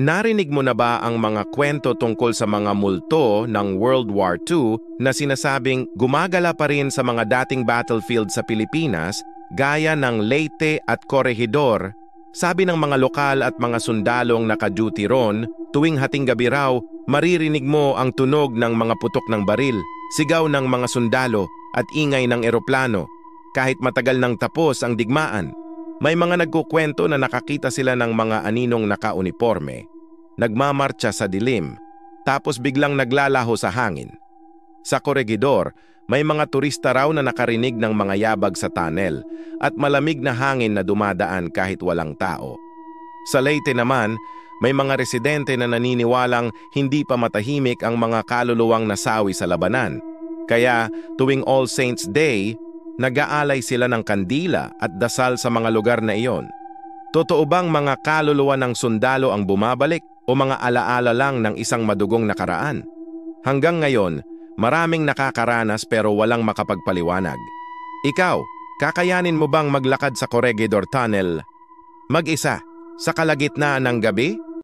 Narinig mo na ba ang mga kwento tungkol sa mga multo ng World War II na sinasabing gumagala pa rin sa mga dating battlefield sa Pilipinas gaya ng Leyte at Corregidor? Sabi ng mga lokal at mga sundalong naka-duty ron, tuwing hating gabi raw, maririnig mo ang tunog ng mga putok ng baril, sigaw ng mga sundalo at ingay ng eroplano. Kahit matagal nang tapos ang digmaan, may mga nagkukwento na nakakita sila ng mga aninong naka-uniforme, nagmamartsa sa dilim, tapos biglang naglalaho sa hangin. Sa Corregidor, may mga turista raw na nakarinig ng mga yabag sa tunnel at malamig na hangin na dumadaan kahit walang tao. Sa Leyte naman, may mga residente na naniniwalang hindi pa matahimik ang mga kaluluwang nasawi sa labanan. Kaya tuwing All Saints Day, nag-aalay sila ng kandila at dasal sa mga lugar na iyon. Totoo bang mga kaluluwa ng sundalo ang bumabalik o mga alaala lang ng isang madugong nakaraan? Hanggang ngayon, maraming nakakaranas pero walang makapagpaliwanag. Ikaw, kakayanin mo bang maglakad sa Corregidor Tunnel mag-isa sa kalagitnaan ng gabi?